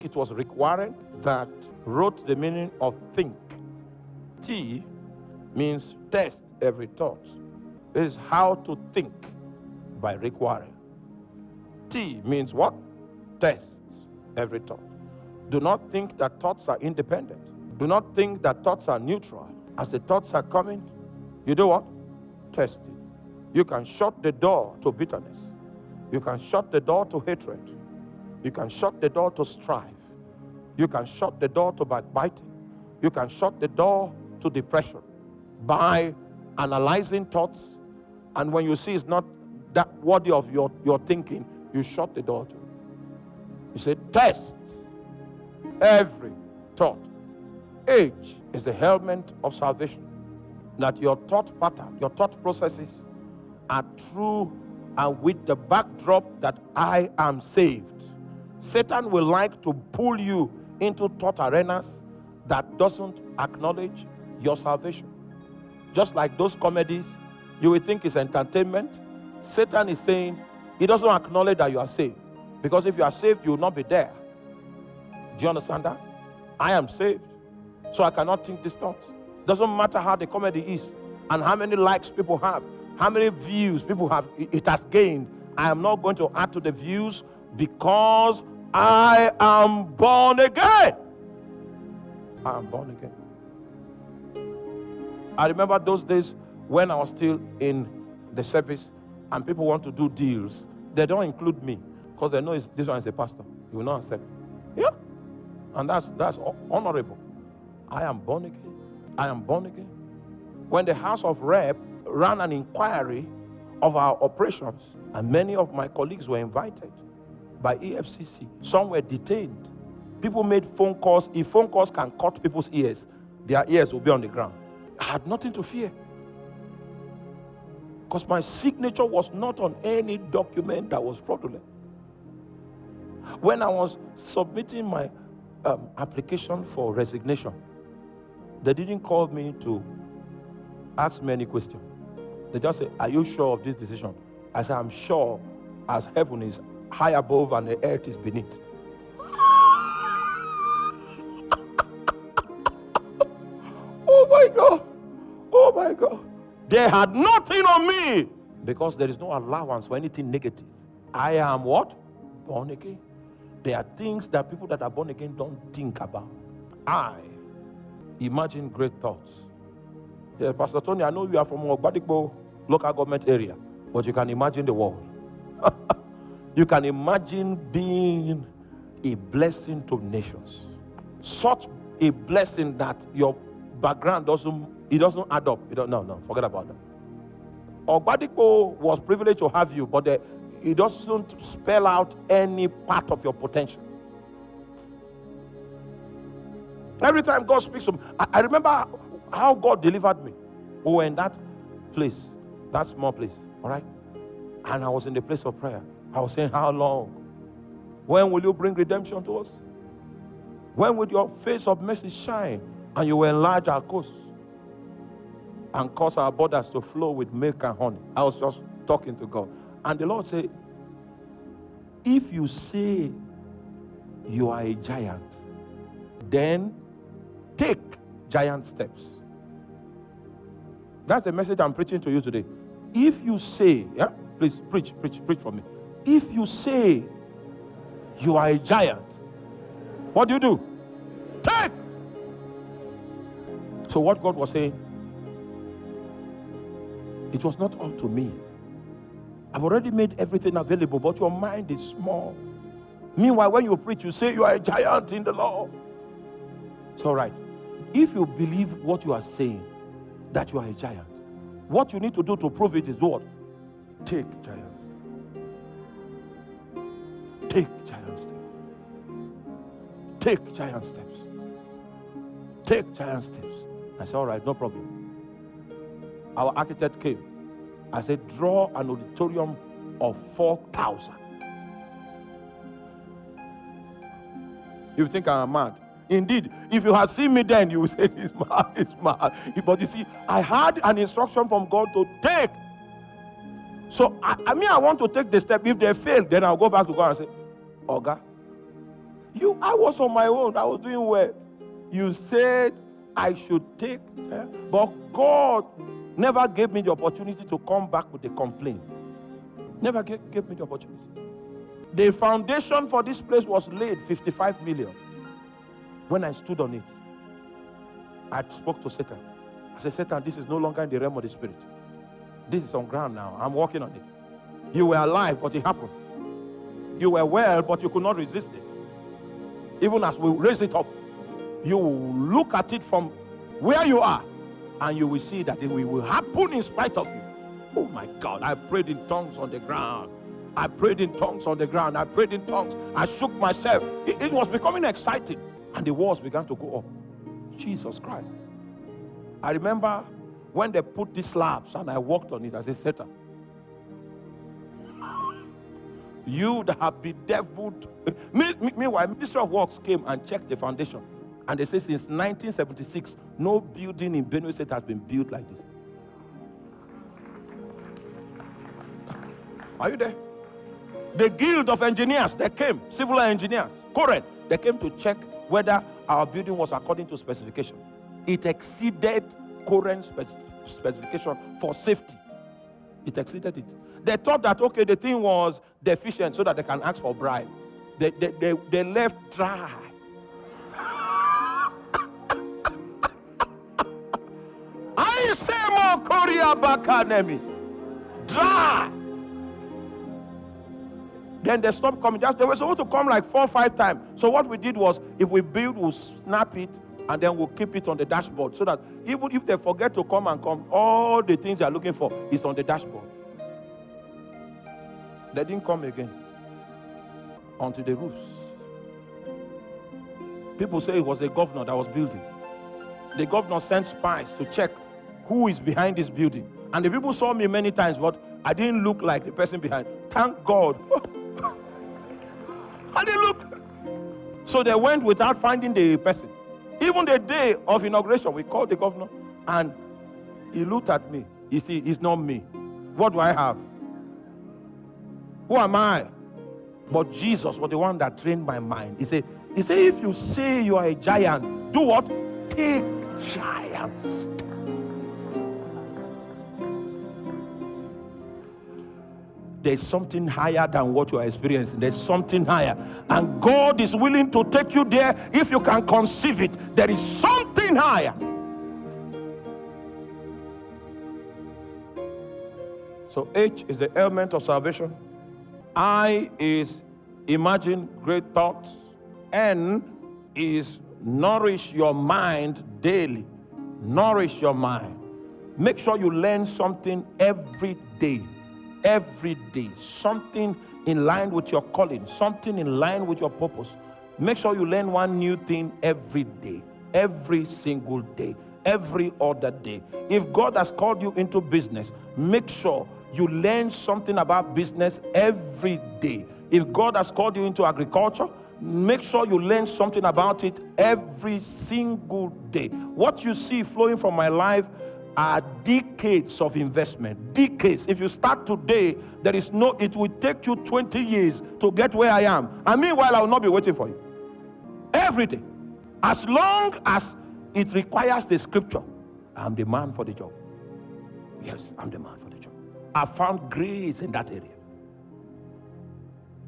it was requiring that wrote the meaning of think. T means test every thought. This is how to think by requiring. T means what? Test every thought. Do not think that thoughts are independent. Do not think that thoughts are neutral. As the thoughts are coming, you do what? Test it. You can shut the door to bitterness. You can shut the door to hatred. You can shut the door to strife. You can shut the door to backbiting. You can shut the door to depression by analyzing thoughts. And when you see it's not that worthy of your thinking, you shut the door to it. You say, test every thought. H is the helmet of salvation. That your thought pattern, your thought processes are true and with the backdrop that I am saved. Satan will like to pull you into thought arenas that doesn't acknowledge your salvation. Just like those comedies, you will think it's entertainment. Satan is saying he doesn't acknowledge that you are saved. Because if you are saved, you will not be there. Do you understand that? I am saved, so I cannot think these thoughts. Doesn't matter how the comedy is and how many likes people have, how many views people have, it has gained. I am not going to add to the views because I am born again. I am born again. I remember those days when I was still in the service and people want to do deals. They don't include me because they know this one is a pastor. You will not accept. Yeah. And that's honorable. I am born again. I am born again. When the House of Rep ran an inquiry of our operations, and many of my colleagues were invited by EFCC, some were detained. People made phone calls. If phone calls can cut people's ears, their ears will be on the ground. I had nothing to fear because my signature was not on any document that was fraudulent. When I was submitting my application for resignation, they didn't call me to ask me any question. They just said, are you sure of this decision? I said, I'm sure as heaven is high above and the earth is beneath. Oh my God. Oh my God. They had nothing on me because there is no allowance for anything negative. I am what? Born again. There are things that people that are born again don't think about. I imagine great thoughts. Yeah, Pastor Tony, I know you are from Ogbadikbo local government area, but you can imagine the world. You can imagine being a blessing to nations. Such a blessing that your background doesn't add up. No, forget about that. Ogbadikbo was privileged to have you, but it doesn't spell out any part of your potential. Every time God speaks to me, I remember how God delivered me. We were in that place, that small place, all right? And I was in the place of prayer. I was saying, how long? When will you bring redemption to us? When will your face of mercy shine and you will enlarge our coast and cause our borders to flow with milk and honey? I was just talking to God. And the Lord said, if you say you are a giant, then take giant steps. That's the message I'm preaching to you today. If you say, yeah, please preach for me. If you say you are a giant, what do? Take. So what God was saying, it was not up to me. I've already made everything available, but your mind is small. Meanwhile, when you preach, you say you are a giant in the Lord. It's all right. If you believe what you are saying, that you are a giant, what you need to do to prove it is what? Take giant steps. Take giant steps. Take giant steps. Take giant steps. I said, all right, no problem. Our architect came. I said, draw an auditorium of 4,000. You think I'm mad? Indeed, if you had seen me then, you would say, he's mad. But you see, I had an instruction from God to take. So, I want to take the step. If they fail, then I'll go back to God and say, Oga, I was on my own. I was doing well. You said I should take, but God never gave me the opportunity to come back with a complaint. Never gave me the opportunity. The foundation for this place was laid 55 million. When I stood on it, I spoke to Satan. I said, Satan, this is no longer in the realm of the spirit. This is on ground now. I'm working on it. You were alive, but it happened. You were well, but you could not resist this. Even as we raise it up, you will look at it from where you are, and you will see that it will happen in spite of you. Oh my God, I prayed in tongues on the ground. I prayed in tongues on the ground. I prayed in tongues. I shook myself. It was becoming exciting, and the walls began to go up. Jesus Christ. I remember when they put these slabs and I walked on it, I said, Satan, you that have bedeviled. Meanwhile, Ministry of Works came and checked the foundation, and they say since 1976, no building in Benue State has been built like this. Are you there? The Guild of Engineers, they came, civil engineers, current, they came to check whether our building was according to specification. It exceeded current specification for safety. It exceeded it. They thought that, okay, the thing was deficient so that they can ask for bribe. They left dry. I say more Korea Bakanemi. Dry. Then they stopped coming. They were supposed to come like 4 or 5 times. So what we did was, if we build, we'll snap it, and then we'll keep it on the dashboard, so that even if they forget to come, all the things they are looking for is on the dashboard. They didn't come again onto the roofs. People say it was the governor that was building. The governor sent spies to check who is behind this building. And the people saw me many times, but I didn't look like the person behind. Thank God. I didn't look. So they went without finding the person. Even the day of inauguration, we called the governor, and he looked at me. You see, it's not me. What do I have? Who am I? But Jesus was the one that trained my mind. He said, if you say you are a giant, do what? Take giants. There's something higher than what you are experiencing. There's something higher. And God is willing to take you there if you can conceive it. There is something higher. So H is the element of salvation. I is imagine great thoughts. N is nourish your mind daily. Nourish your mind. Make sure you learn something every day. Every day, something in line with your calling, something in line with your purpose. Make sure you learn one new thing every day, every single day, every other day. If God has called you into business, make sure you learn something about business every day. If God has called you into agriculture, make sure you learn something about it every single day. What you see flowing from my life are decades of investment. Decades. If you start today, it will take you 20 years to get where I am. And meanwhile, I will not be waiting for you. Every day. As long as it requires the scripture, I'm the man for the job. Yes, I'm the man for the job. I found grace in that area.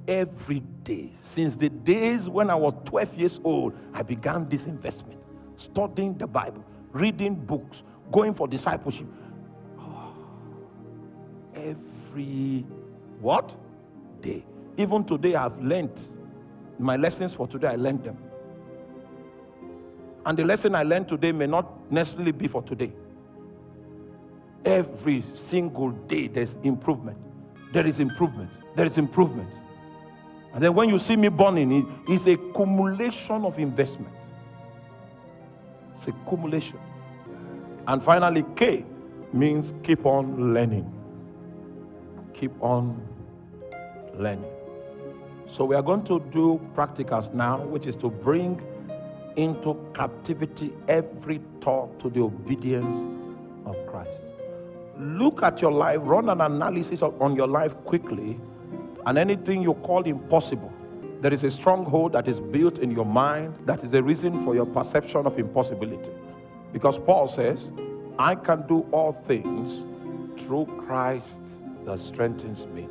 Every day. Since the days when I was 12 years old, I began this investment. Studying the Bible, reading books, going for discipleship. Every what? Day. Even today I've learned my lessons for today. I learned them. And the lesson I learned today may not necessarily be for today. Every single day there's improvement. There is improvement. There is improvement. And then when you see me burning, it's a accumulation of investment. It's a accumulation. And finally, K means keep on learning. Keep on learning. So we are going to do practicals now, which is to bring into captivity every thought to the obedience of Christ. Look at your life, run an analysis on your life quickly, and anything you call impossible, There is a stronghold that is built in your mind that is the reason for your perception of impossibility. Because Paul says, I can do all things through Christ that strengthens me.